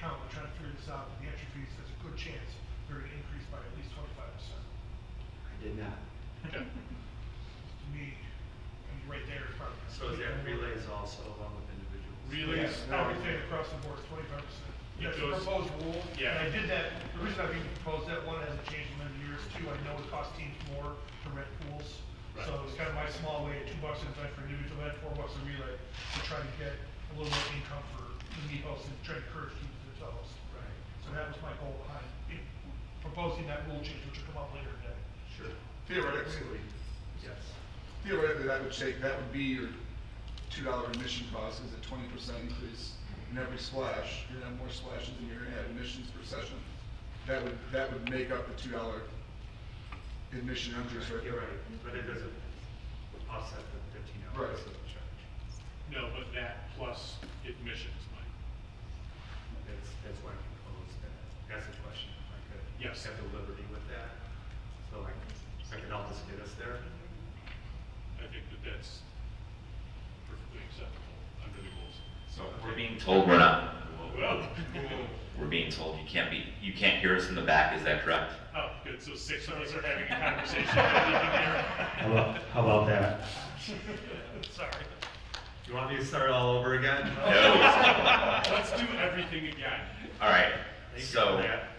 accountant trying to figure this out, but the entry fees, there's a good chance they're gonna increase by at least 25%. I did not. Okay. To me, I mean, right there is probably. So is that relays also along with individuals? Relays, Yes. everything across the board is 25%. That's a proposed rule. Yeah. And I did that, the reason I even proposed that, one, hasn't changed in many years, two, I know it costs teams more to rent pools. Right. So it's kind of my small way, $2 an event for individual event, $4 a relay, to try to get a little more income for the meet hosts and try to encourage teams to host. Right. So that was my goal behind proposing that rule change, which will come up later today. Sure. Theoretically, Yes. theoretically, that would be your $2 admission cost, is a 20% increase in every splash. You're gonna have more splashes than you're gonna have admissions per session. That would make up the $2 admission interest right You're there. right, but it doesn't offset the 15 Right. hours of the charge. No, but that plus admissions might. That's why I proposed that. That's the question, if I could. Yes. Have the liberty with that, so I can help us get us there. I think that that's perfectly acceptable under the rules. So we're being told we're not. Well, We're being told you can't hear us in the back. Is that correct? oh, good. So 6 of us are having a conversation. That we can hear. How about that? Sorry. You want me to start all over again? No. Let's do everything again. All right. Thank you So for that.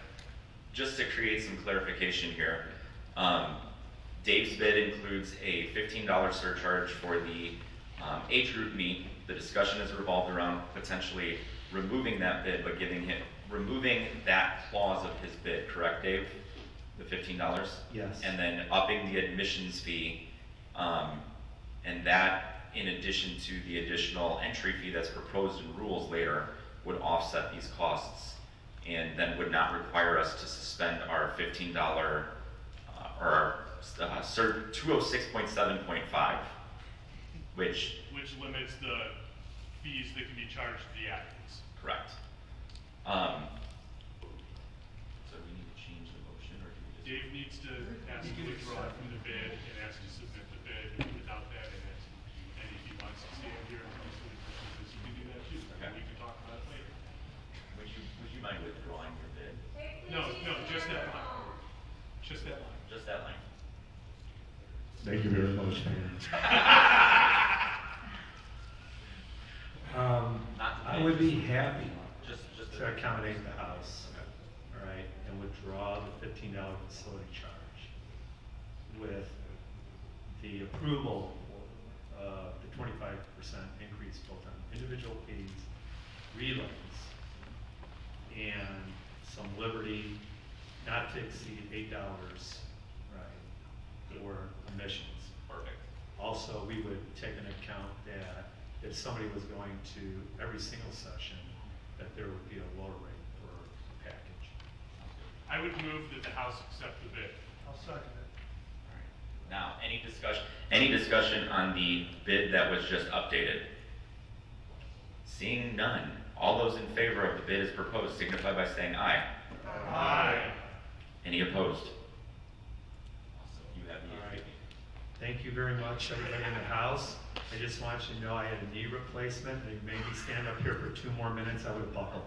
just to create some clarification here, Dave's bid includes a $15 surcharge for the age group meet. The discussion has revolved around potentially removing that bid, but removing that clause of his bid, correct, Dave? The $15? Yes. And then upping the admissions fee, and that, in addition to the additional entry fee that's proposed in rules later, would offset these costs, and then would not require us to suspend our $15 or our 206.7.5, which limits the fees that can be charged to the athletes. correct. So we need to change the motion, or do we just? Dave needs to ask to withdraw from the bid and ask to submit the bid without that, and ask him to, and if he wants to stand here and tell us what he thinks, he can do that too. Okay. We can talk about it later. Would you mind withdrawing your bid? No, just that line. Just that line. Just that line. Thank you very much, Mayor. I would be happy Just to accommodate the house, all right, and withdraw the $15 facility charge with the approval of the 25% increase both on individual fees, relays, and some liberty not to exceed $8, right, for admissions. Perfect. Also, we would take into account that if somebody was going to every single session, that there would be a lower rate for the package. I would move that the House accept the bid. I'll second it. Now, any discussion on the bid that was just updated? Seeing none, all those in favor of the bid as proposed signify by saying aye. Aye. Any opposed? You have the All right. Thank you very much, everybody in the house. I just want you to know I had a knee replacement. They made me stand up here for 2 more minutes, I would have buckled.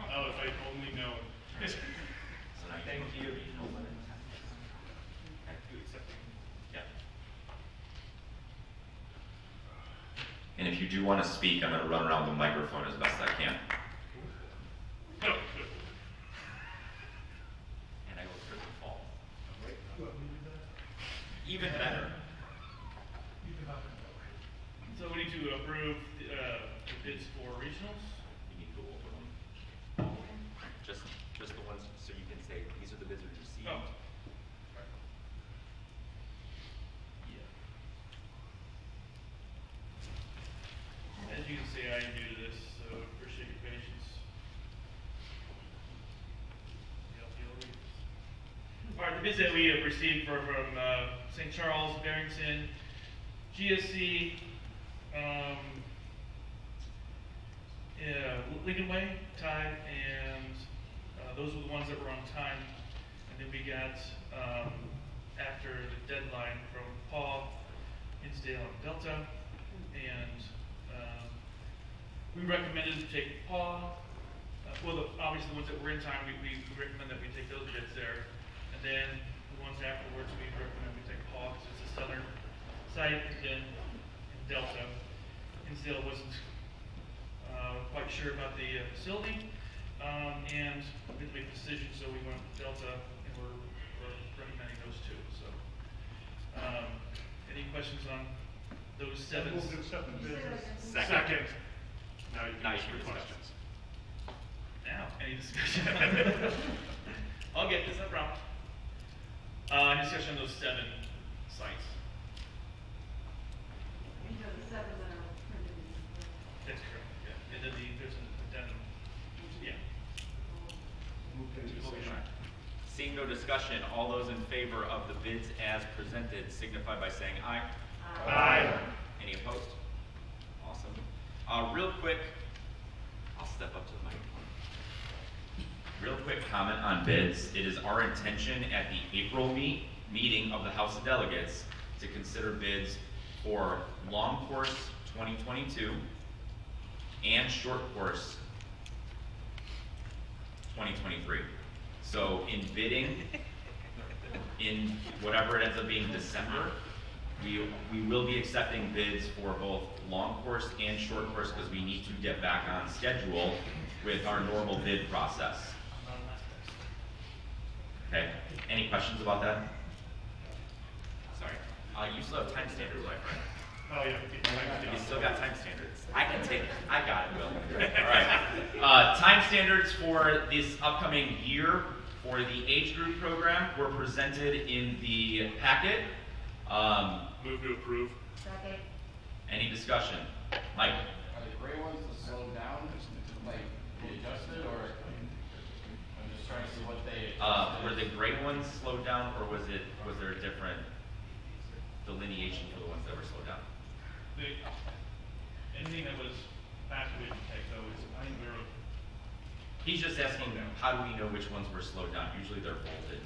Oh, if I'd only known. Thank you. Yeah. And if you do want to speak, I'm going to run around the microphone as best I can. No. And I will trip and fall. You want me to do that? Even better. You can have it. So we need to approve the bids for regionals. You need to go over them. Just the ones, so you can say, these are the bids we received. Oh. As you can see, I am new to this, so appreciate your patience. All right, the bids that we have received were from St. Charles, Barrington, GSC, Lincoln Way, Tide, and those were the ones that were on time. And then we got, after the deadline, from Paul, Hinsdale, and Delta, and we recommended to take Paw, obviously the ones that were in time, we recommend that we take those bids there. And then the ones afterwards, we recommend we take Paw, because it's a southern site, and then Delta. Hinsdale wasn't quite sure about the facility, and we had to make a decision, so we went with Delta, and we're recommending those two, so. Any questions on those seven? Move to accept the bid. Second. Now you Now can ask you your can questions. Now, any discussion? I'll get this, no problem. Any discussion on those 7 sites? These are the 7 that are printed in the book. That's correct, yeah. And then there's an addendum, yeah. Move into discussion. Seeing no discussion, all those in favor of the bids as presented signify by saying aye. Aye. Any opposed? Awesome. Real quick, I'll step up to the microphone. Real quick comment on bids. It is our intention at the April meeting of the House of Delegates to consider bids for long course 2022 and short course 2023. So in bidding, in whatever it ends up being December, we will be accepting bids for both long course and short course because we need to get back on schedule with our normal bid process. Okay, any questions about that? Sorry, you still have time standards, my friend. Oh, yeah. You still got time standards. I can take it. I got it, Will. All right. Time standards for this upcoming year for the age group program were presented in the packet. Move to approve. Second. Any discussion? Mike? Are the gray ones the slowed down, like readjusted, or I'm just trying to see what they Were the gray ones slowed down, or was there a different delineation for the ones that were slowed down? Anything that was faster we can take, though, is, I think we're. He's just asking, how do we know which ones were slowed down? Usually they're bolded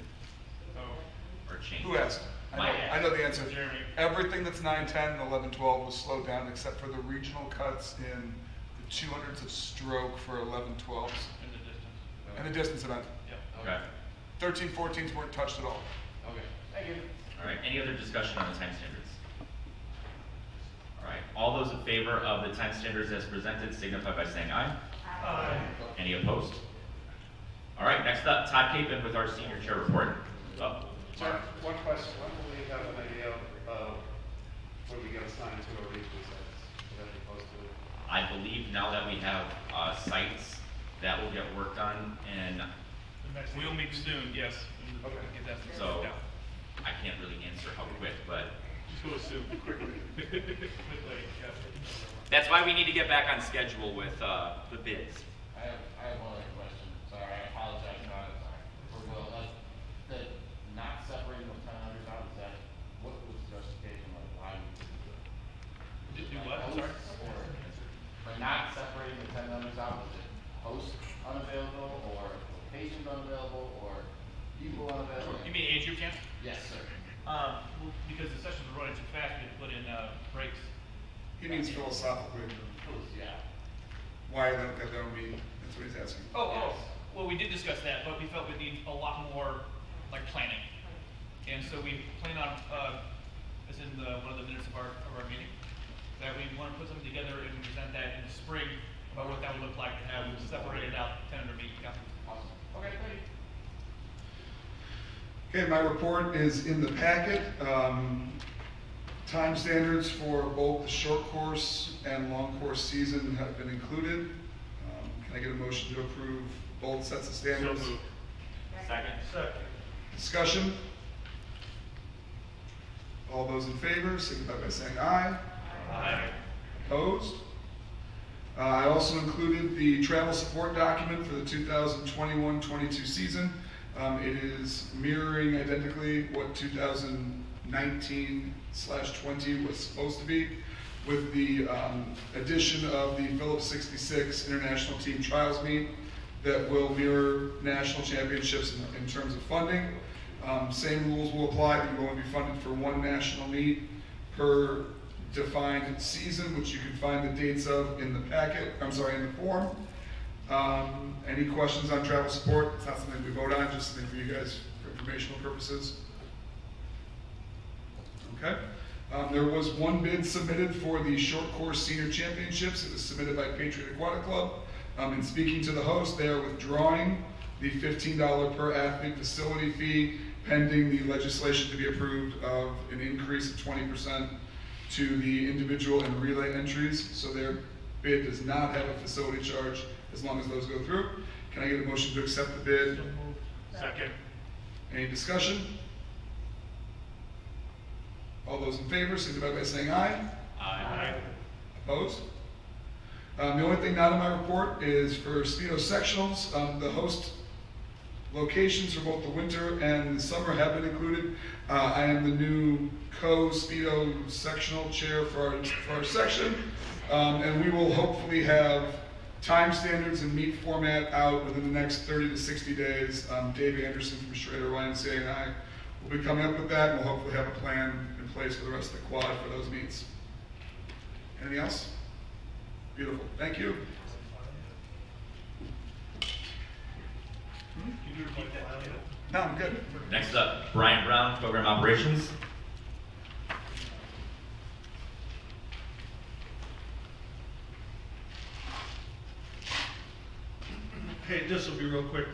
or changed. Who asked? Mike. I know the answer. Jeremy. Everything that's 9, 10, 11, 12 was slowed down except for the regional cuts in the 200s of stroke for 11, 12s In the distance. and the distance event. Yep. Okay. 13, 14s weren't touched at all. Okay, thank you. All right, any other discussion on the time standards? All right, all those in favor of the time standards as presented signify by saying aye. Aye. Any opposed? All right, next up, Todd Capon with our senior chair report. Up. Sir, one question, when will we have an idea of when we get assigned to a regional sites? Will that be posted? I believe now that we have sites that will get worked on, and We'll meet soon, yes. Okay. Get that so down. I can't really answer how quick, but Just go assume quickly. Quickly, yeah. that's why we need to get back on schedule with the bids. I have one other question, sorry, I apologize, for Will, the not separating the 10 out, is that, what was the justification, like, why? Do what, I'm sorry? By not separating the 10 out, was it host unavailable, or location unavailable, or people unavailable? You mean age group camp? Yes, sir. Well, because the sessions were running too fast, we had to put in breaks. He means philosophically. Yeah. Why they don't get their own meeting? That's what he's asking. Well, we did discuss that, but we felt we need a lot more, like, planning. And so we plan on, as in one of the minutes of our meeting, that we want to put something together and present that in the spring about what that would look like to have separated out tentative meeting. Yeah. Awesome. Okay, thank you. Okay, my report is in the packet. Time standards for both the short course and long course season have been included. Can I get a motion to approve both sets of standards? So moved. Second. Discussion? All those in favor, signify by saying aye. Aye. Opposed? I also included the travel support document for the 2021-22 season. It is mirroring identically what 2019/20 was supposed to be, with the addition of the Phillips 66 International Team Trials meet that will mirror national championships in terms of funding. Same rules will apply. You will only be funded for one national meet per defined season, which you can find the dates of in the packet, in the form. Any questions on travel support? It's not something we vote on, just something for you guys for informational purposes. Okay. There was one bid submitted for the short course senior championships. It was submitted by Patriot Aquatic Club. In speaking to the host, they are withdrawing the $15 per athlete facility fee pending the legislation to be approved of an increase of 20% to the individual and relay entries. So their bid does not have a facility charge as long as those go through. Can I get a motion to accept the bid? Second. Any discussion? All those in favor, signify by saying aye. Aye. Opposed? The only thing not in my report is for Speedo sectionals. The host locations for both the winter and the summer have been included. I am the new co-Speedo sectional chair for our section, and we will hopefully have time standards and meet format out within the next 30 to 60 days. Dave Anderson from Schrader YMCA and I will be coming up with that, and we'll hopefully have a plan in place for the rest of the quad for those meets. Anything else? Beautiful. Thank you. Can you repeat that? No, I'm good. Next up, Brian Brown, Program Operations. Hey, this will be real quick.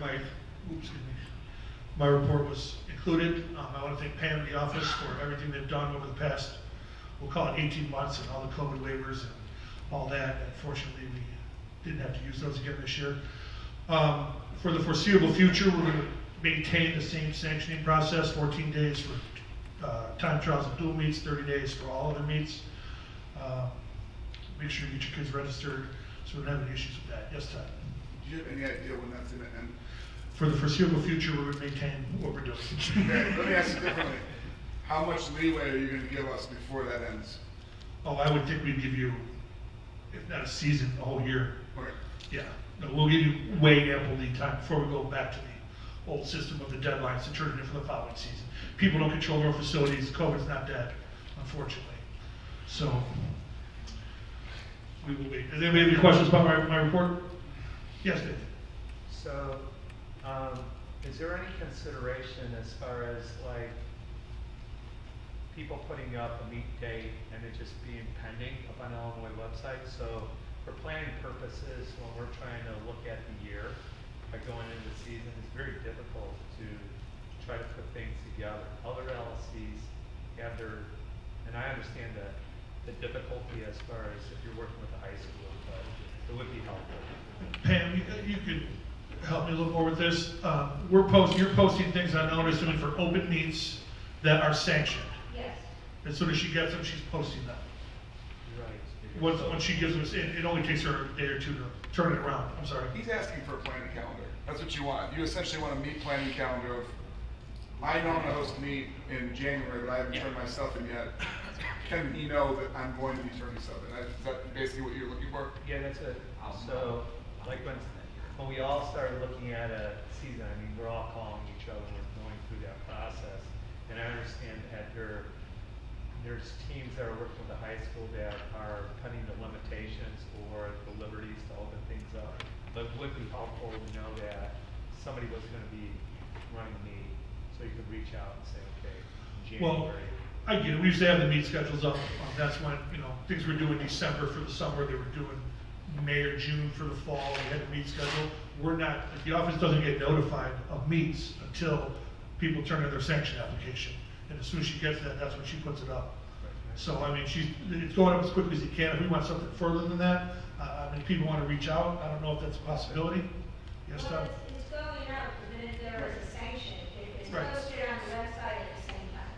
My report was included. I want to thank Pam and the office for everything they've done over the past, we'll call it 18 months, and all the COVID waivers and all that. Unfortunately, we didn't have to use those again this year. For the foreseeable future, we're going to maintain the same sanctioning process, 14 days for time trials and dual meets, 30 days for all other meets. Make sure you get your kids registered so we don't have any issues with that. Yes, Todd? Do you have any idea when that's going to end? For the foreseeable future, we're going to maintain what we're doing. Okay, let me ask you differently. How much leeway are you going to give us before that ends? Oh, I would think we'd give you, if not a season, a whole year. Okay. Yeah, no, we'll give you way ample lead time before we go back to the old system of the deadlines to turn it in for the following season. People don't control their facilities. COVID's not dead, unfortunately. So, we will wait. Does anybody have any questions about my report? Yes, Dave. So, is there any consideration as far as like people putting up a meet date and it just being pending up on the Illinois website? So for planning purposes, when we're trying to look at the year by going into the season, it's very difficult to try to put things together. Other LSCs have their, and I understand the difficulty as far as if you're working with the high school, but it would be helpful. Pam, you could help me a little more with this. You're posting things I know, assuming for open meets that are sanctioned. Yes. As soon as she gets them, she's posting them. Right. Once she gives us, it only takes her a day or two to turn it around. I'm sorry. He's asking for a planning calendar. That's what you want. You essentially want a meet planning calendar of, I know I'm going to host a meet in January, but I haven't turned my stuff in yet. Can he know that I'm going to be turning stuff in? Is that basically what you're looking for? Yeah, that's it. So, like when we all started looking at a season, I mean, we're all calling each other, we're going through that process. And I understand that there's teams that are working with the high school that are putting the limitations or the liberties to open things up. But it would be helpful to know that somebody was going to be running the meet, so you could reach out and say, okay, in Well, January. I get it. We used to have the meet schedules up. That's when, things were due in December for the summer. They were doing May or June for the fall. We had a meet schedule. We're not, the office doesn't get notified of meets until people turn in their sanction application. And as soon as she gets that, that's when she puts it up. So, I mean, it's going up as quickly as it can. If we want something further than that, people want to reach out. I don't know if that's a possibility. Yes, Well, Tom? it's going out the minute there is a sanction. It's Right. posted on the website at the same time.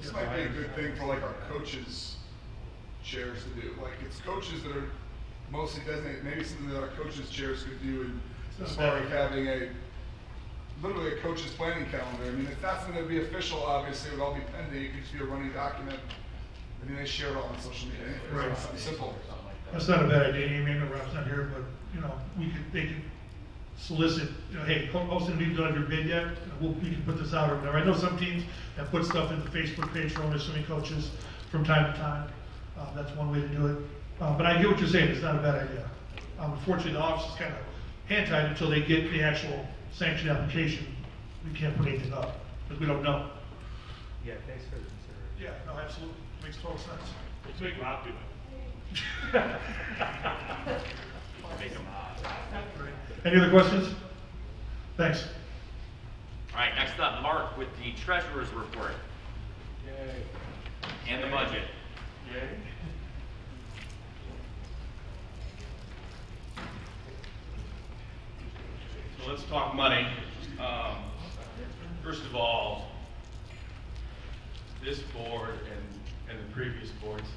This might be a good thing for like our coaches chairs to do. Like it's coaches that are mostly designated, maybe something that our coaches chairs could do as far as having literally a coach's planning calendar. I mean, it's not something that would be official, obviously, it would all be pending. It could just be a running document. I mean, they share it all on social media anyway. Right. So it's simple. That's not a bad idea. Amy and Rob's not here, but, they can solicit, hey, post it, you don't have your bid yet, we can put this out or whatever. I know some teams have put stuff in the Facebook page for only swimming coaches from time to time. That's one way to do it. But I get what you're saying, it's not a bad idea. Unfortunately, the office is kind of hand-tied until they get the actual sanction application. We can't put anything up, because we don't know. Yeah, thanks for the consideration. Yeah, no, absolutely, makes total sense. Let's make Rob do it. Make him Any other questions? Thanks. All right, next up, Mark with the treasurer's report Yay. and the budget. Yay. So let's talk money. First of all, this board and the previous boards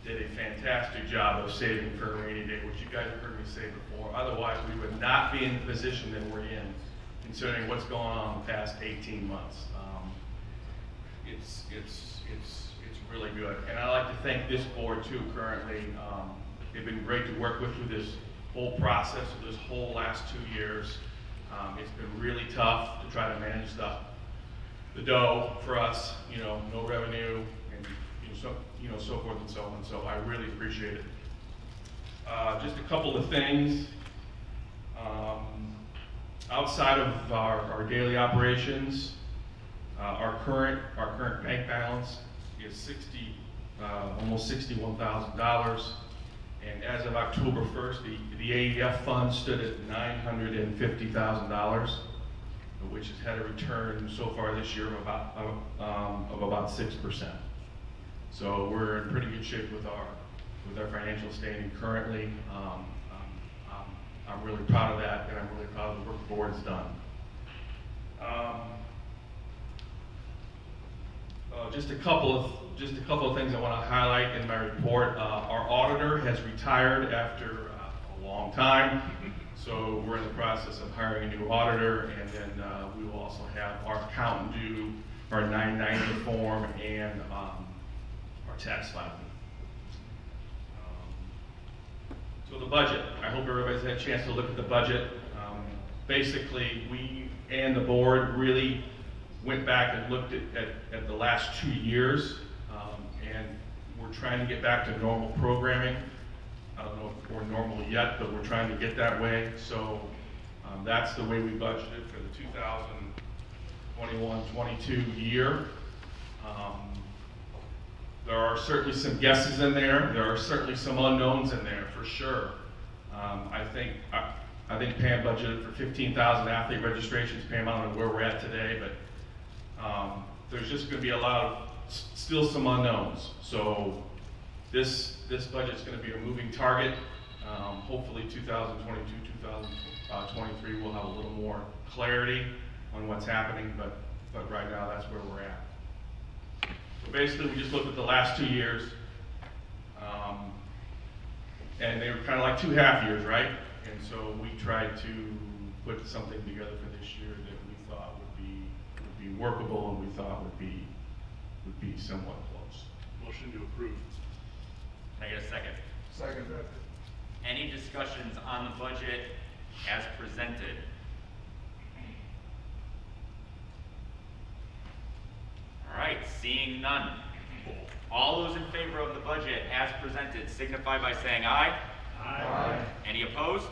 did a fantastic job of saving for a rainy day, which you guys have heard me say before. Otherwise, we would not be in the position that we're in, considering what's going on the past 18 months. It's really good. And I'd like to thank this board too currently. They've been great to work with through this whole process, this whole last 2 years. It's been really tough to try to manage the dough for us, no revenue and so forth and so on. So I really appreciate it. Just a couple of things. Outside of our daily operations, our current bank balance is almost $61,000. And as of October 1st, the AEF fund stood at $950,000, which has had a return so far this year of about 6%. So we're in pretty good shape with our financial standing currently. I'm really proud of that, and I'm really proud of the work the board's done. Just a couple of things I want to highlight in my report. Our auditor has retired after a long time, so we're in the process of hiring a new auditor, and then we will also have our accountant do our 990 form and our tax filing. So the budget, I hope everybody's had a chance to look at the budget. Basically, we and the board really went back and looked at the last 2 years, and we're trying to get back to normal programming. I don't know if we're normal yet, but we're trying to get that way. So that's the way we budgeted for the 2021-22 year. There are certainly some guesses in there. There are certainly some unknowns in there for sure. I think Pam budgeted for 15,000 athlete registrations. Pam, I don't know where we're at today, but there's just going to be still some unknowns. So this budget's going to be a moving target. Hopefully 2022, 2023 we'll have a little more clarity on what's happening, but right now that's where we're at. So basically we just looked at the last 2 years, and they were kind of like 2 half years, right? And so we tried to put something together for this year that we thought would be workable and we thought would be somewhat close. Motion to approve. Can I get a second? Second. Any discussions on the budget as presented? All right, seeing none. All those in favor of the budget as presented signify by saying aye. Aye. Any opposed?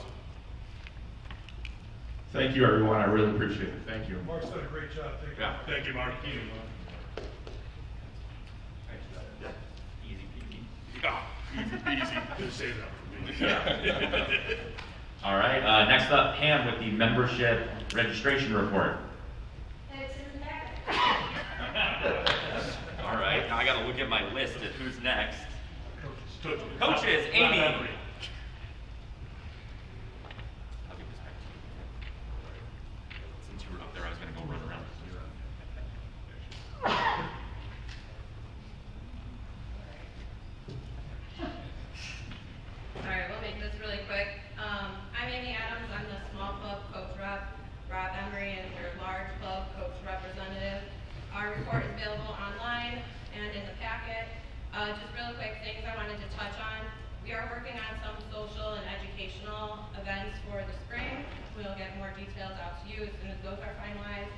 Thank you, everyone. I really appreciate it. Thank you. Mark's done a great job, thank you. Yeah. Thank you, Mark. Easy peasy. Easy. Didn't say that for me. All right, next up, Pam with the membership registration report. It's in the back. All right, now I gotta look at my list at who's next. Coaches. Coaches, Amy. Not Henry. I'll give this back to you. Since you were up there, I was gonna go run around. All right, we'll make this really quick. I'm Amy Adams. I'm the small club coach rep. Rob Emery is your large club coach representative. Our report is available online and in the packet. Just real quick things I wanted to touch on. We are working on some social and educational events for the spring. We'll get more details out to you as soon as those are finalized.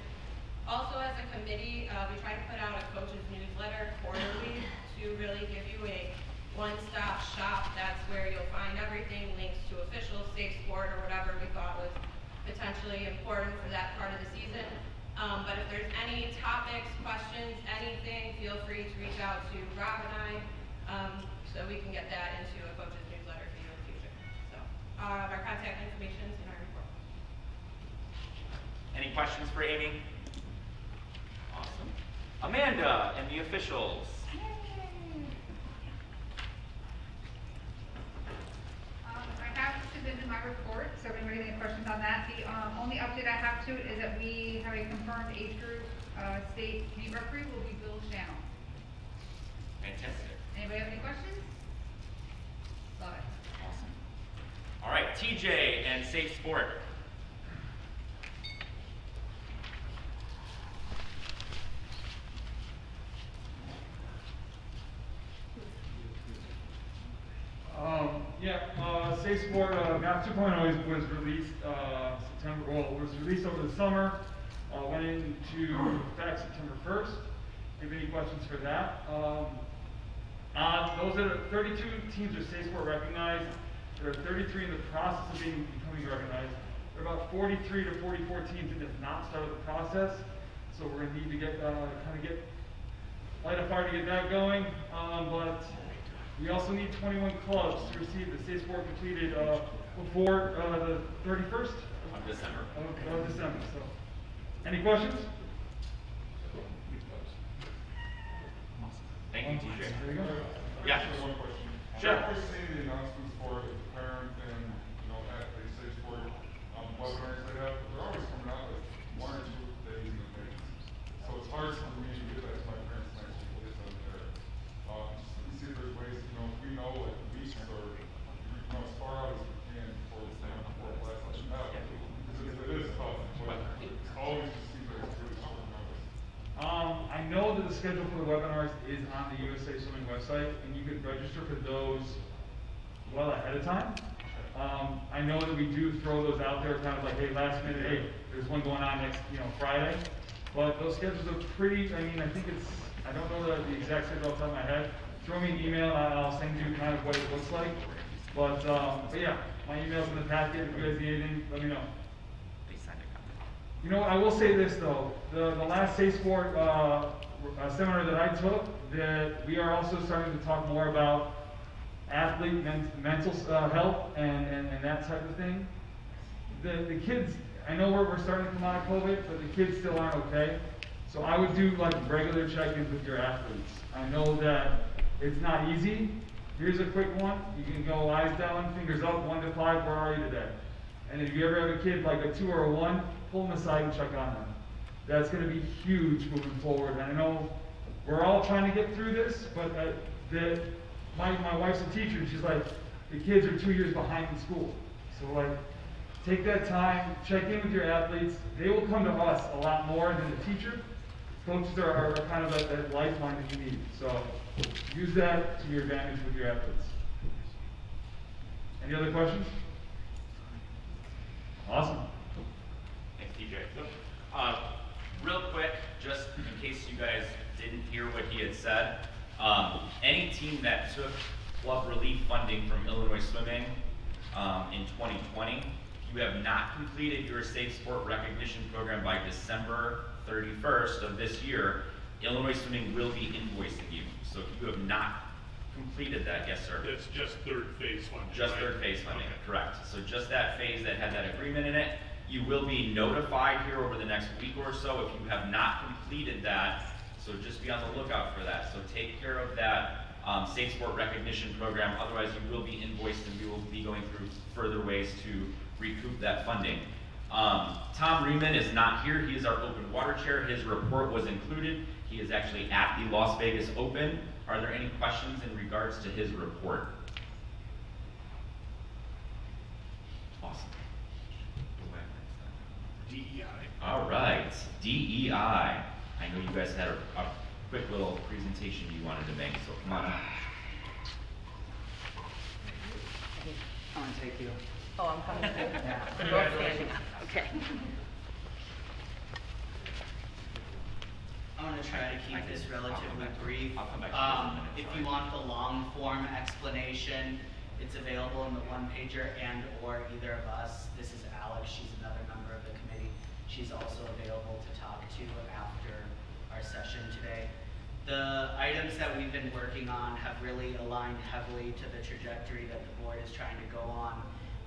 Also, as a committee, we try to put out a coach's newsletter quarterly to really give you a one-stop shop. That's where you'll find everything, links to official safe sport or whatever we thought was potentially important for that part of the season. But if there's any topics, questions, anything, feel free to reach out to Rob and I, so we can get that into a coach's newsletter for you in the future. So, our contact information is in our report. Any questions for Amy? Awesome. Amanda and the officials. I have submitted my report, so if anybody has any questions on that, the only update I have to it is that we have a confirmed age group state meet referee will be Bill Channel. Fantastic. Anybody have any questions? Love it. Awesome. All right, TJ and Safe Sport. Safe Sport MAP 2.0 was released September. Well, it was released over the summer. Went into effect September 1st. If any questions for that? Those are 32 teams are Safe Sport recognized. There are 33 in the process of becoming recognized. There are about 43 to 44 teams that have not started the process. So we're going to need to get light a fire to get that going. But we also need 21 clubs to receive the Safe Sport completed before the 31st of December. Of December. So, any questions? Thank you, TJ. There you go. Yeah. One question. Sure. I've always seen the announcements for the parent and, at the Safe Sport webinars they have, they're always coming out like 1 or 2 days in advance. So it's hard for me to get that to my parents next week when it's on there. Just see if there's ways, if we know like weeks or, as far out as we can before the stand, before class, let them know. Because it is tough, but it's always just seems like it's really short notice. I know that the schedule for the webinars is on the USA Swimming website, and you can register for those well ahead of time. I know that we do throw those out there, kind of like, hey, last minute, hey, there's one going on next, Friday. But those schedules are pretty. I think I don't know the exact schedule off the top of my head. Throw me an email, and I'll send you kind of what it looks like. But yeah, my email's in the packet. If you guys need anything, let me know. I will say this though, the last Safe Sport seminar that I took, that we are also starting to talk more about athlete mental health and that type of thing. The kids, I know we're starting to come out of COVID, but the kids still aren't okay. So I would do like regular check-ins with your athletes. I know that it's not easy. Here's a quick one. You can go eyes down, fingers up, 1 to 5, where are you today? And if you ever have a kid like a 2 or a 1, pull them aside and check on them. That's going to be huge moving forward. And I know we're all trying to get through this, but my wife's a teacher, and she's like, the kids are 2 years behind in school. So take that time, check in with your athletes. They will come to us a lot more than the teacher. Coaches are kind of that lifeline that you need. So use that to your advantage with your athletes. Any other questions? Awesome. Thanks, TJ. Real quick, just in case you guys didn't hear what he had said, any team that took club relief funding from Illinois Swimming in 2020, if you have not completed your Safe Sport Recognition Program by December 31st of this year, Illinois Swimming will be invoicing you. So if you have not completed that, yes, sir? That's just third phase funding, Just right? third phase funding, Okay. correct. So just that phase that had that agreement in it, you will be notified here over the next week or so if you have not completed that. So just be on the lookout for that. So take care of that Safe Sport Recognition Program. Otherwise, you will be invoiced, and we will be going through further ways to recoup that funding. Tom Riemann is not here. He is our open water chair. His report was included. He is actually at the Las Vegas Open. Are there any questions in regards to his report? Awesome. DEI. All right, DEI. I know you guys had a quick little presentation you wanted to make, so come on up. I want to take you. Oh, I'm coming too? Yeah. We're both standing up. Okay. I want to try to keep this this relatively brief. I'll come back to you in a minute, If sorry. you want the long form explanation, it's available in the one pager and or either of us. This is Alex, she's another member of the committee. She's also available to talk to after our session today. The items that we've been working on have really aligned heavily to the trajectory that the board is trying to go on.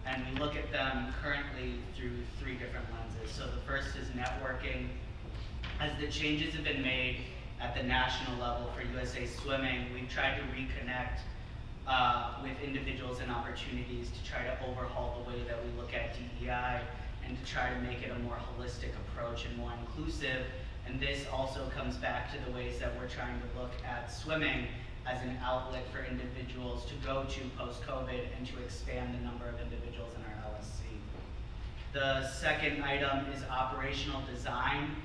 And we look at them currently through 3 different lenses. So the first is networking. As the changes have been made at the national level for USA Swimming, we've tried to reconnect with individuals and opportunities to try to overhaul the way that we look at DEI and to try to make it a more holistic approach and more inclusive. And this also comes back to the ways that we're trying to look at swimming as an outlet for individuals to go to post-COVID and to expand the number of individuals in our LSC. The second item is operational design.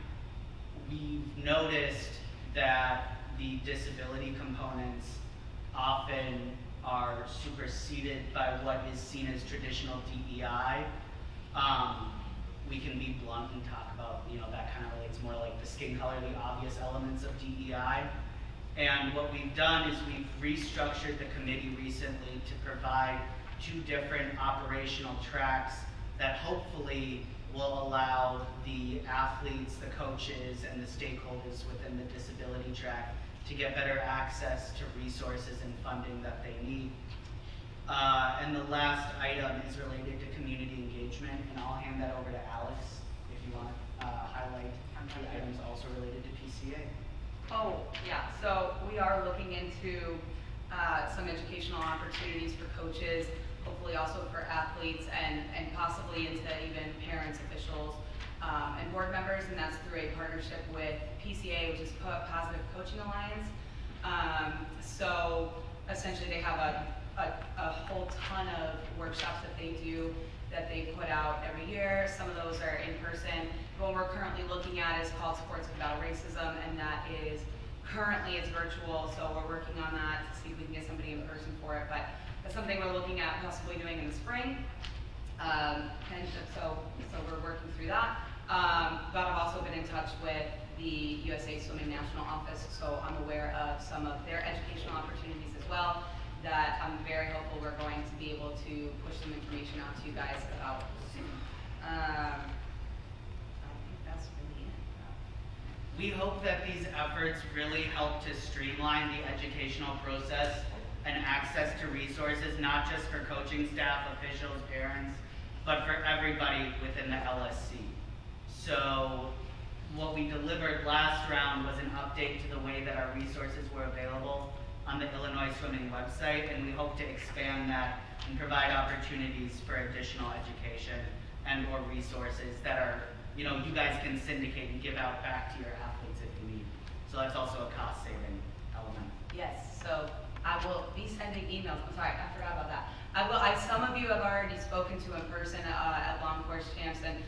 We've noticed that the disability components often are superseded by what is seen as traditional DEI. We can be blunt and talk about, that kind of relates more like the skin color, the obvious elements of DEI. And what we've done is we've restructured the committee recently to provide 2 different operational tracks that hopefully will allow the athletes, the coaches, and the stakeholders within the disability track to get better access to resources and funding that they need. And the last item is related to community engagement, and I'll hand that over to Alex if you want to highlight the items also related to PCA. Oh, yeah, so we are looking into some educational opportunities for coaches, hopefully also for athletes, and possibly into even parents, officials, and board members, and that's through a partnership with PCA, which is Positive Coaching Alliance. So essentially they have a whole ton of workshops that they do that they put out every year. Some of those are in person. The one we're currently looking at is called Sports Without Racism, and that is currently it's virtual, so we're working on that to see if we can get somebody in person for it. But that's something we're looking at possibly doing in the spring. And so we're working through that. But I've also been in touch with the USA Swimming National Office, so I'm aware of some of their educational opportunities as well that I'm very hopeful we're going to be able to push some information out to you guys about soon. I think that's really it. We hope that these efforts really help to streamline the educational process and access to resources, not just for coaching staff, officials, parents, but for everybody within the LSC. So what we delivered last round was an update to the way that our resources were available on the Illinois Swimming website, and we hope to expand that and provide opportunities for additional education and or resources that are, you guys can syndicate and give out back to your athletes if you need. So that's also a cost-saving element. Yes, so I will be sending emails. I'm sorry, I forgot about that. Some of you have already spoken to in person at Long Course Champs, and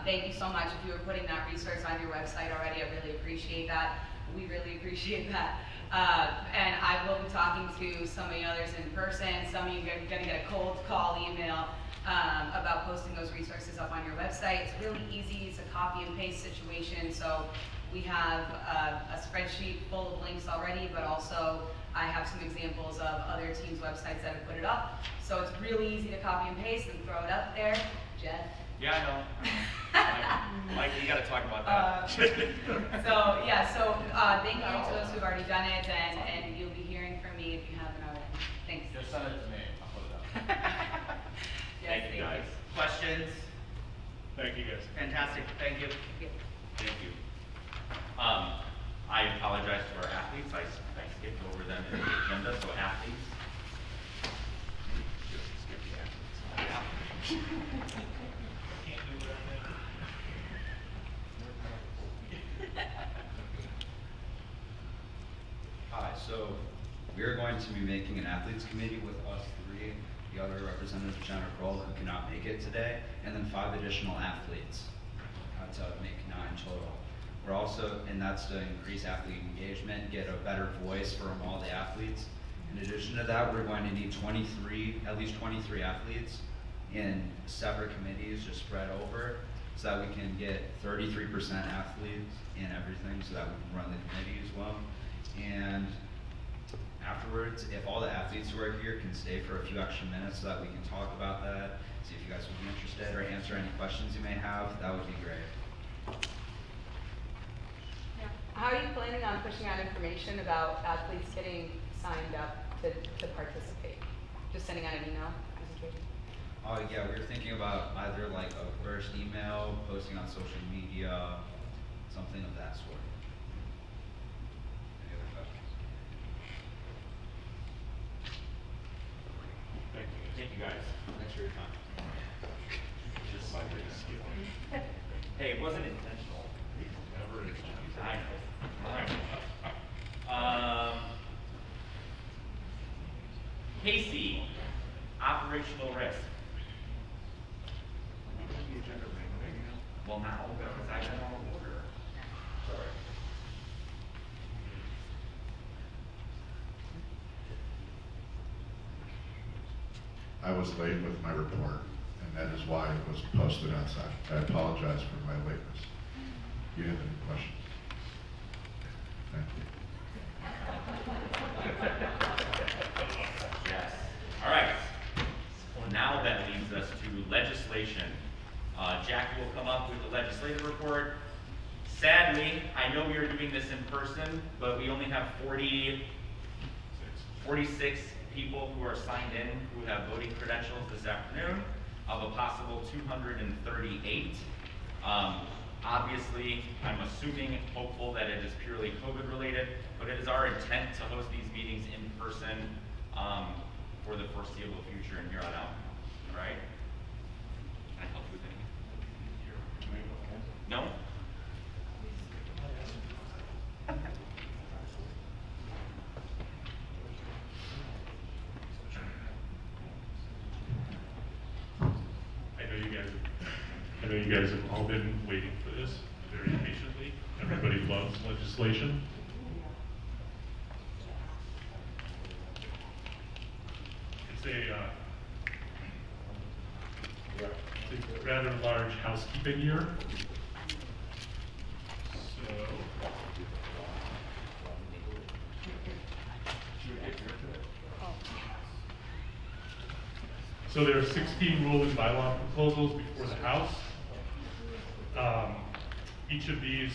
thank you so much. If you were putting that resource on your website already, I really appreciate that. We really appreciate that. And I will be talking to some of the others in person. Some of you are going to get a cold call email about posting those resources up on your website. It's really easy. It's a copy and paste situation. So we have a spreadsheet full of links already, but also I have some examples of other teams' websites that have put it up. So it's really easy to copy and paste and throw it up there. Jeff? Yeah, I know. Mike, you gotta talk about that. Thank you to those who've already done it, and you'll be hearing from me if you haven't already. Thanks. Just send it to me, I'll put it up. Yes, Thank you, guys. Questions? Thank you, guys. Fantastic, thank you. Thank you. I apologize to our athletes. I skipped over them in the agenda, so athletes. Just skip the athletes. Hi, so we're going to be making an athletes committee with us 3, the other representative, Jennifer Kroll, who cannot make it today, and then 5 additional athletes to make 9 total. We're also, and that's to increase athlete engagement, get a better voice from all the athletes. In addition to that, we're going to need at least 23 athletes in separate committees just spread over so that we can get 33% athletes and everything, so that we can run the committee as well. And afterwards, if all the athletes who are here can stay for a few extra minutes so that we can talk about that, see if you guys would be interested or answer any questions you may have, that would be great. Yeah. How are you planning on pushing out information about athletes getting signed up to participate? Just sending out an email presentation? Yeah, we were thinking about either like a burst email, posting on social media, something of that sort. Any other questions? Thank you guys. Thanks for your time. Just my biggest skill. Hey, it wasn't intentional. Never intentional. I know. All right. Casey, operational risk. Well, now, because I got on order. Sorry. I was late with my report, and that is why it was posted outside. I apologize for my lateness. Do you have any questions? Thank you. Yes. All right. Now that leads us to legislation. Jackie will come up with the legislative report. Sadly, I know we are doing this in person, but we only have 46 people who are signed in who have voting credentials this afternoon of a possible 238. Obviously, I'm assuming, hopeful that it is purely COVID related, but it is our intent to host these meetings in person for the foreseeable future and here on out. All right? Can I help you with anything? No? I know you guys have all been waiting for this very patiently. Everybody loves legislation. It's a rather large housekeeping year. So there are 16 rule and bylaw proposals before the House. Each of these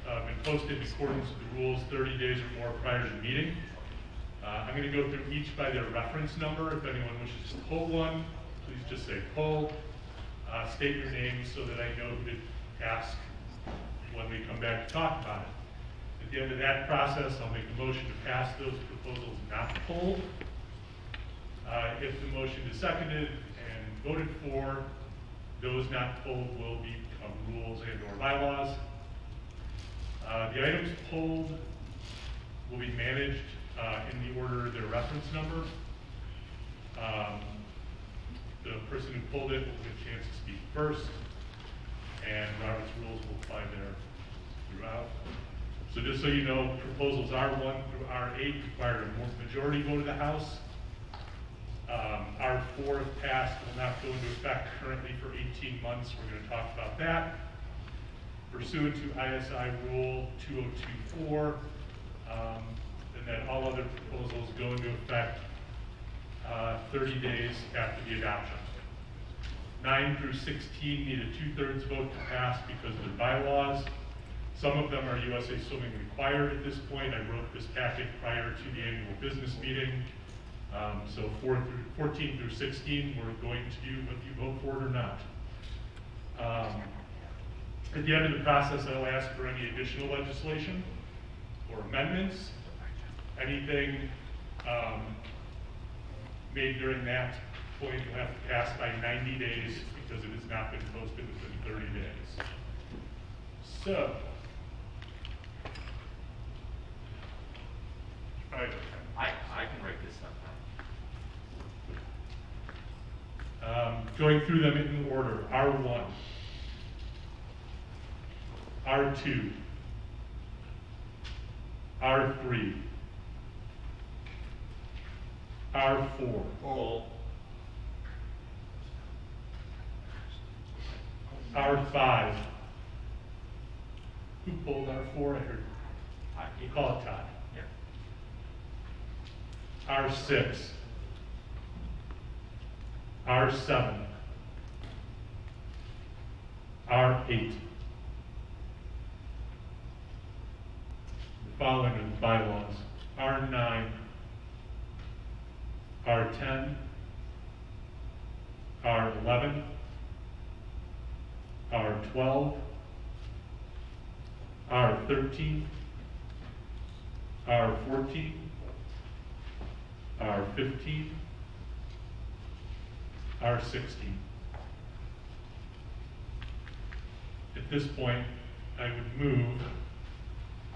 have been posted in accordance with the rules 30 days or more prior to the meeting. I'm going to go through each by their reference number. If anyone wishes to pull one, please just say pull. State your name so that I know who to ask when we come back to talk about it. At the end of that process, I'll make a motion to pass those proposals not pulled. If the motion is seconded and voted for, those not pulled will become rules and/or bylaws. The items pulled will be managed in the order of their reference number. The person who pulled it will get a chance to speak first, and Robert's rules will apply there throughout. So just so you know, proposals R1 through R8 require a majority vote of the House. R4 if passed will not go into effect currently for 18 months. We're going to talk about that. Pursuant to ISI Rule 2024, and then all other proposals go into effect 30 days after the adoption. 9 through 16 need a 2/3 vote to pass because of their bylaws. Some of them are USA Swimming required at this point. I wrote this packet prior to the annual business meeting. So 14 through 16, we're going to do whether you vote for it or not. At the end of the process, I'll ask for any additional legislation or amendments. Anything made during that point will have to pass by 90 days because it has not been posted within 30 days. So, I can write this up. Going through them in order, R1, R2, R3, R4, R5. Who pulled R4? I heard. You call it Todd. Yeah. R6. R7. R8. The following are the bylaws. R9. R10. R11. R12. R13. R14. R15. R16. At this point, I would move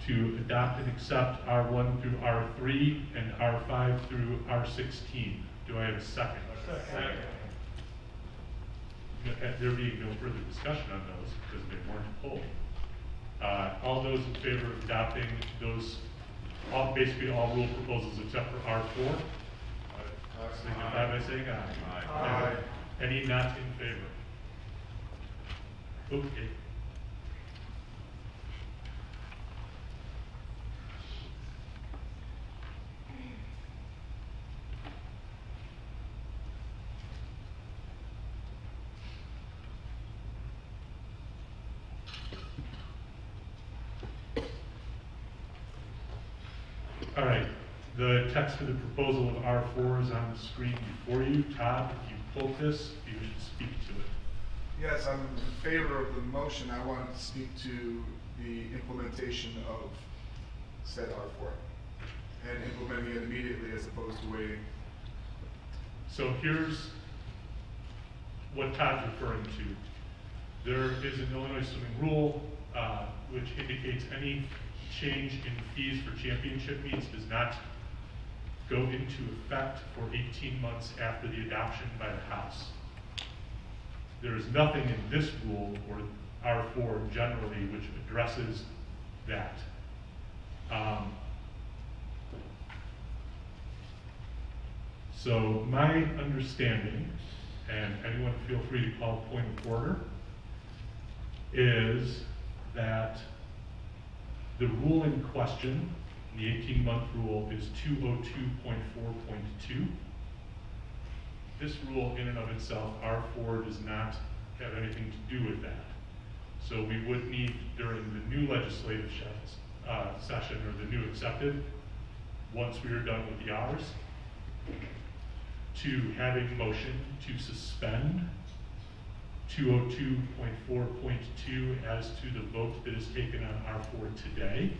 to adopt and accept R1 through R3 and R5 through R16. Do I have a second? Second. There being no further discussion on those because they weren't pulled. All those in favor of adopting those, basically all rule proposals except for R4? Signify by saying aye. Aye. Any not in favor? Okay. All right, the text of the proposal of R4 is on the screen before you. Todd, if you pulled this, you should speak to it. Yes, I'm in favor of the motion. I want to speak to the implementation of said R4 and implementing it immediately as opposed to waiting. So here's what Todd's referring to. There is an Illinois swimming rule which indicates any change in fees for championship meets does not go into effect for 18 months after the adoption by the House. There is nothing in this rule or R4 generally which addresses that. So my understanding, and anyone feel free to call point of order, is that the rule in question, the 18-month rule, is 202.4.2. This rule in and of itself, R4, does not have anything to do with that. So we would need, during the new legislative session, or the new accepted, once we are done with the hours, to have a motion to suspend 202.4.2 as to the vote that is taken on R4 today.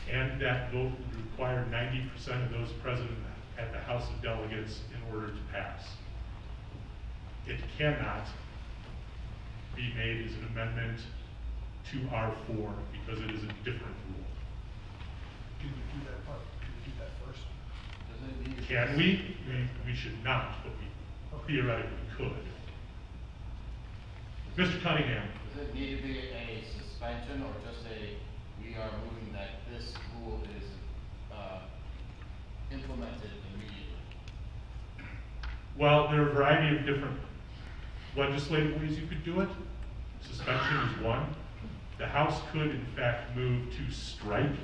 And that vote would require 90% of those present at the House of Delegates in order to pass. It cannot be made as an amendment to R4 because it is a different rule. Can we do that part? Can we do that first? Can we? We should not, but we theoretically could. Mr. Cunningham. Does it need to be a suspension or just we are moving that this rule is implemented immediately? Well, there are a variety of different legislative ways you could do it. Suspension is one. The House could, in fact, move to strike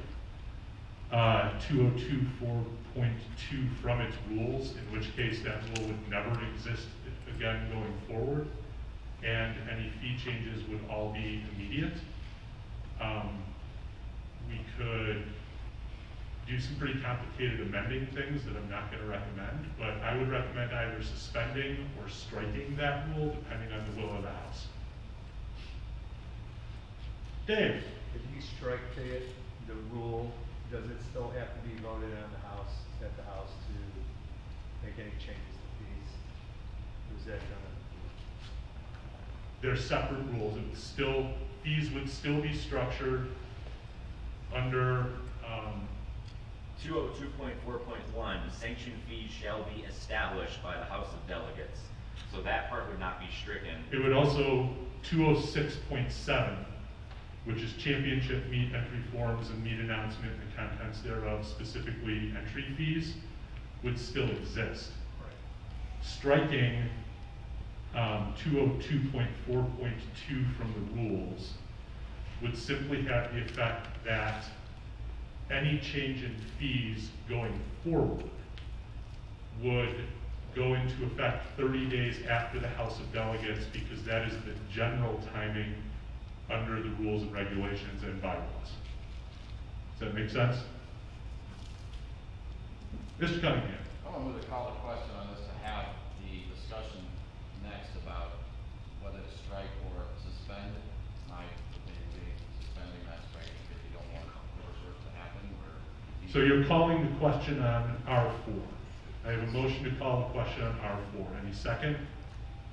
202.4.2 from its rules, in which case that rule would never exist again going forward, and any fee changes would all be immediate. We could do some pretty complicated amending things that I'm not going to recommend, but I would recommend either suspending or striking that rule depending on the will of the House. Dave? If you strike the rule, does it still have to be voted on at the House to make any changes to fees? Or is that done? They're separate rules. It would still, fees would still be structured under 202.4.1, sanctioned fees shall be established by the House of Delegates. So that part would not be stricken. It would also, 206.7, which is championship meet entry forms and meet announcement and the contents thereof, specifically entry fees, would still exist. Right. Striking 202.4.2 from the rules would simply have the effect that any change in fees going forward would go into effect 30 days after the House of Delegates, because that is the general timing under the rules and regulations and bylaws. Does that make sense? Mr. Cunningham. I'm gonna move to call the question on this to have the discussion next about whether to strike or suspend. My opinion being suspending, not striking, because you don't want worse to happen, or. So you're calling the question on R4. I have a motion to call the question on R4. Any second?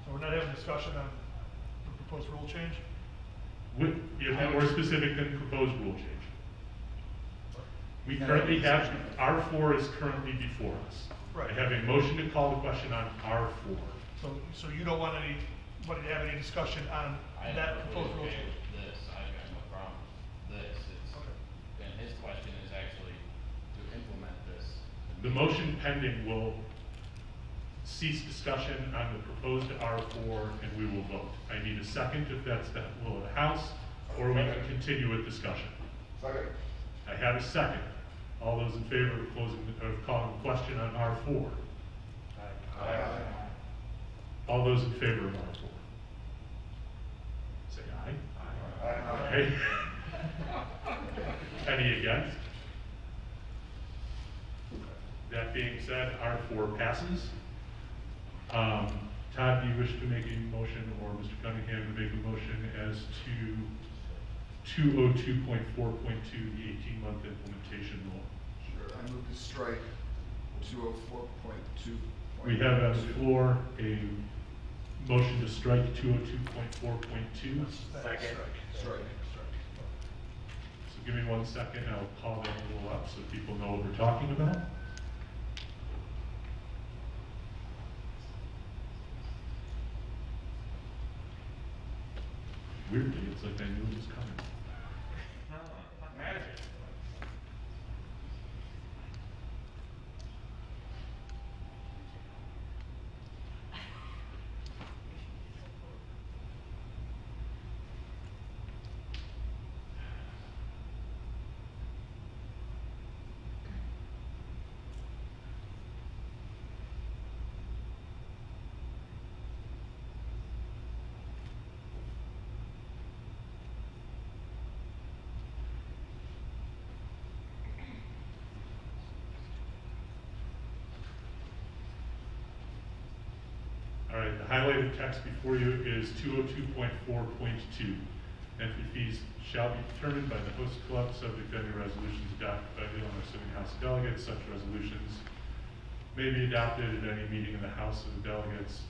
So we're not having a discussion on the proposed rule change? You're more specific than proposed rule change. We currently have, R4 is currently before us. Right. I have a motion to call the question on R4. So you don't want anybody to have any discussion on that proposed rule change? This, I've got no problem with this, and his question is actually to implement this. The motion pending will cease discussion on the proposed R4 and we will vote. I need a second if that's the will of the House, or we can continue with discussion. Second. I have a second. All those in favor of calling the question on R4? Aye. All those in favor of R4? Say aye. Aye. Okay. Any against? That being said, R4 passes. Todd, do you wish to make a motion, or Mr. Cunningham to make a motion as to 202.4.2, the 18-month implementation rule? Sure, I move to strike 204.2. We have on the floor a motion to strike 202.4.2. Second. Strike. So give me 1 second, I'll call that rule up so people know what we're talking about. Weirdly, it's like I knew it was coming. Magic. All right, the highlighted text before you is 202.4.2. Entry fees shall be determined by the host club, subject to any resolutions adopted by the Illinois City House of Delegates. Such resolutions may be adopted at any meeting in the House of Delegates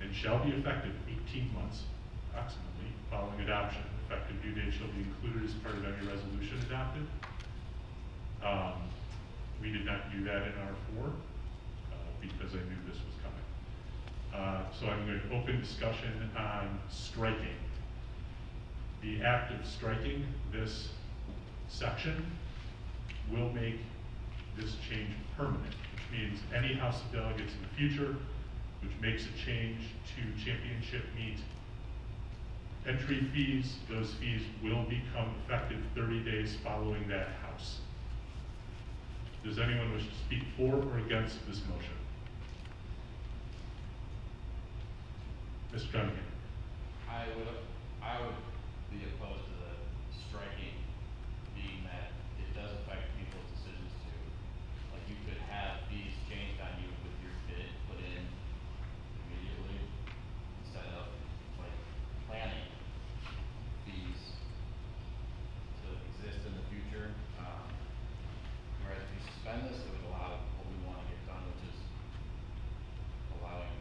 and shall be effective 18 months approximately following adoption. Effective due date shall be included as part of any resolution adopted. We did not do that in R4 because I knew this was coming. So I'm going to open discussion on striking. The act of striking this section will make this change permanent, which means any House of Delegates in the future which makes a change to championship meet entry fees, those fees will become effective 30 days following that House. Does anyone wish to speak for or against this motion? Mr. Cunningham. I would be opposed to the striking, being that it does affect people's decisions too. Like, you could have fees changed on you with your bid put in immediately, instead of like planning fees to exist in the future. Whereas if you suspend this, it would allow what we want to get done, which is allowing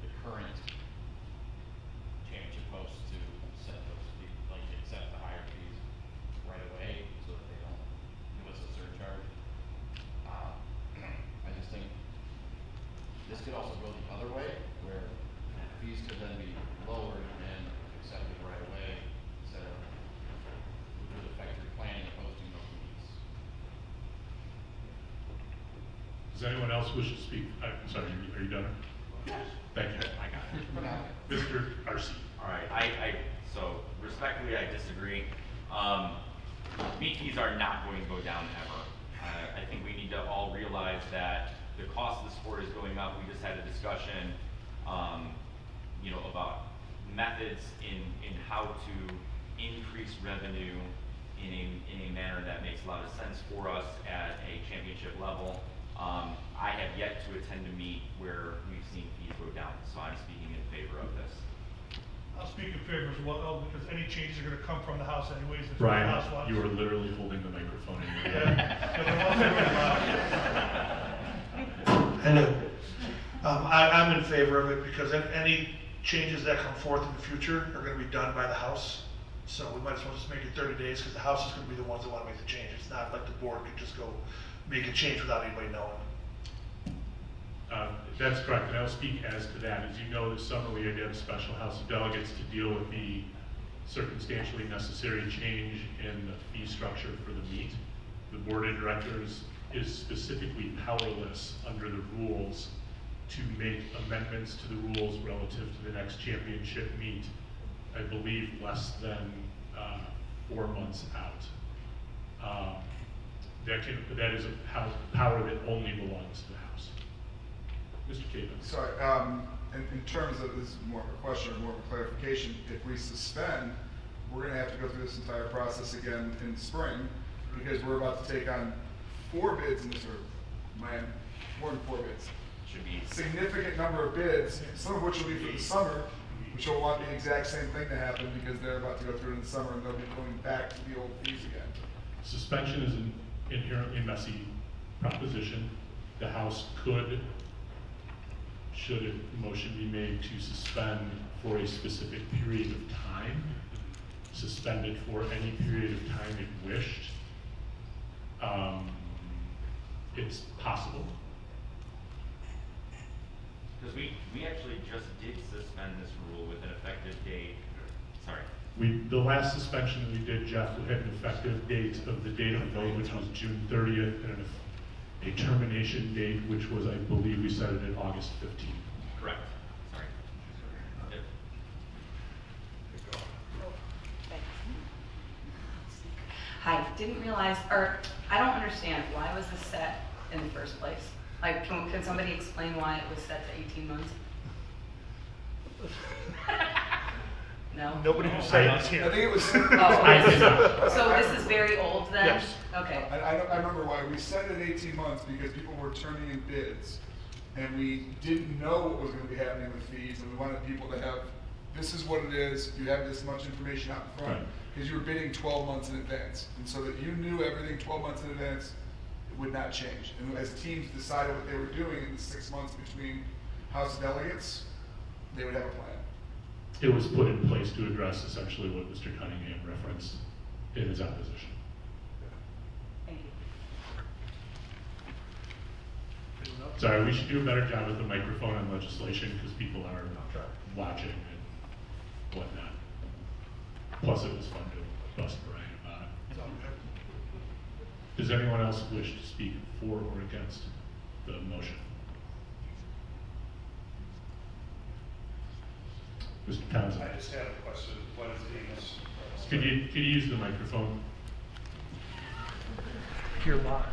the current championship hosts to set those fees, like accept the higher fees right away, so that they don't give us a surcharge. I just think this could also go the other way, where fees could then be lowered and accepted right away, instead of, which would affect your planning and hosting those meetings. Does anyone else wish to speak? I'm sorry, are you done? Yes. Thank you. I got it. Mr. Arce. All right, so respectfully, I disagree. Meet fees are not going to go down ever. I think we need to all realize that the cost of the sport is going up. We just had a discussion, about methods in how to increase revenue in a manner that makes a lot of sense for us at a championship level. I have yet to attend a meet where we've seen fees go down, so I'm speaking in favor of this. I'll speak in favor as well, because any changes are gonna come from the house anyways. if the Brian, house wants- you are literally holding the microphone in your Yeah. hand. Hello. I'm in favor of it because any changes that come forth in the future are gonna be done by the house. So we might as well just make it 30 days because the house is gonna be the ones that wanna make the change. It's not like the board could just go make a change without anybody knowing. That's correct, and I'll speak as to that. As you know, this summer we had to have a special House of Delegates to deal with the circumstantially necessary change in the fee structure for the meet. The board of directors is specifically powerless under the rules to make amendments to the rules relative to the next championship meet, I believe less than 4 months out. That is a power that only belongs to the House. Mr. Caven. Sorry, in terms of, this is more of a question or more of a clarification, if we suspend, we're gonna have to go through this entire process again in the spring, because we're about to take on 4 bids in this, or more than 4 bids. Should be Significant number of bids, some of which will be for the summer, which will want the exact same thing to happen because they're about to go through it in the summer and they'll be going back to the old fees again. Suspension is an inherently messy proposition. The House could, should a motion be made to suspend for a specific period of time, suspend it for any period of time it wished. It's possible. Because we actually just did suspend this rule with an effective date, sorry. The last suspension that we did, Jeff, had an effective date of the date of vote, which was June 30th, and a termination date, which was, I believe, we set it at August 15th. Correct, sorry. Yep. Hi, didn't realize, or I don't understand, why was this set in the first place? Like, can somebody explain why it was set to 18 months? No? Nobody who said it is here. I think it was. So this is very old then? Yes. Okay. I remember why we set it 18 months, because people were turning in bids, and we didn't know what was gonna be happening with fees, and we wanted people to have, this is what it is, you have this much information out in front, Right. because you were bidding 12 months in advance, and so that you knew everything 12 months in advance, it would not change. And as teams decided what they were doing in the 6 months between House of Delegates, they would have a plan. It was put in place to address essentially what Mr. Cunningham referenced in his opposition. Thank you. Sorry, we should do a better job with the microphone on legislation because people are watching and whatnot. Plus, it was fun to bust Brian about it. Does anyone else wish to speak for or against the motion? Mr. Townsend. I just had a question. What is being Could you use the microphone? You're live.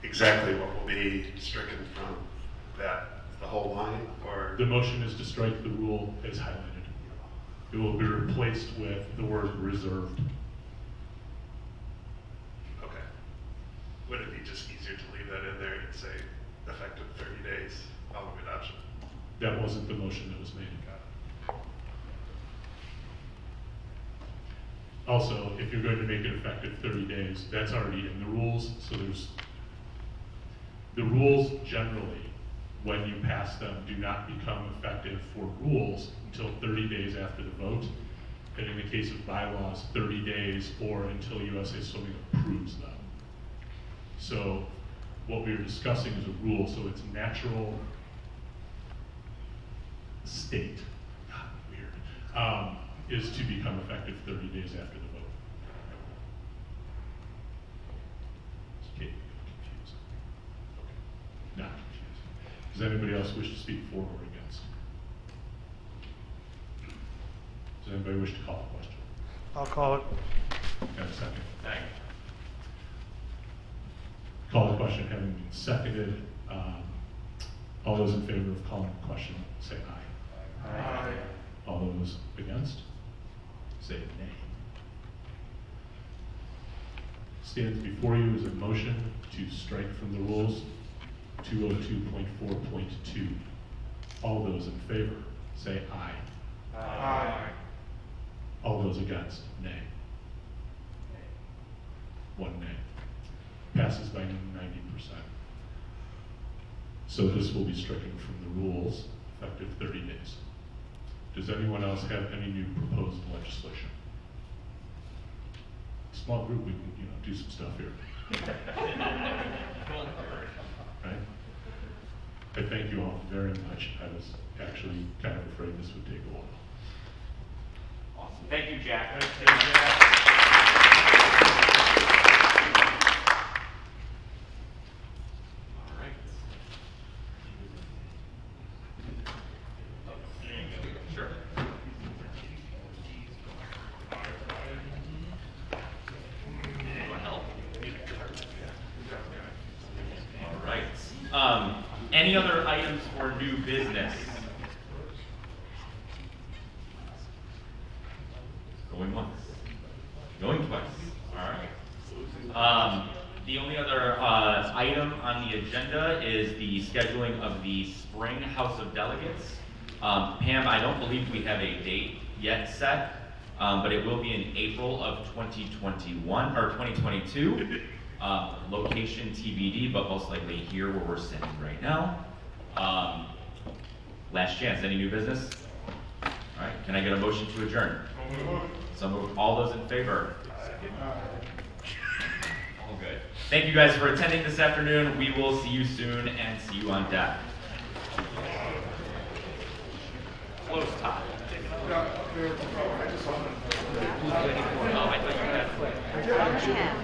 Exactly what will be stricken from that, the whole line, or? The motion is to strike the rule as highlighted. It will be replaced with the word reserved. Okay. Would it be just easier to leave that in there and say effective 30 days following adoption? That wasn't the motion that was made. Also, if you're going to make it effective 30 days, that's already in the rules, so the rules generally, when you pass them, do not become effective for rules until 30 days after the vote. And in the case of bylaws, 30 days or until USA Swimming approves them. So what we are discussing is a rule, so it's natural state, weird, is to become effective 30 days after the vote. Okay, confused. Okay. Not confused. Does anybody else wish to speak for or against? Does anybody wish to call the question? I'll call it. Got a second? Call the question having been seconded. All those in favor of calling the question, say aye. Aye. All those against, say nay. Stands before you is a motion to strike from the rules 202.4.2. All those in favor, say aye. Aye. All those against, nay. One nay. Passes by 90%. So this will be stricken from the rules, effective 30 days. Does anyone else have any new proposed legislation? Small group, we can, do some stuff here. Right? I thank you all very much. I was actually kind of afraid this would take a while. Awesome. Thank you, Jack. All right. Sure. All right. Any other items for new business? Going once. Going twice. All right. The only other item on the agenda is the scheduling of the spring House of Delegates. Pam, I don't believe we have a date yet set, but it will be in April of 2021 or 2022. Location TBD, but most likely here where we're sitting right now. Last chance. Any new business? All right. Can I get a motion to adjourn? So move. All those in favor? All good. Thank you guys for attending this afternoon. We will see you soon and see you on deck. Close time. Oh, I thought you had.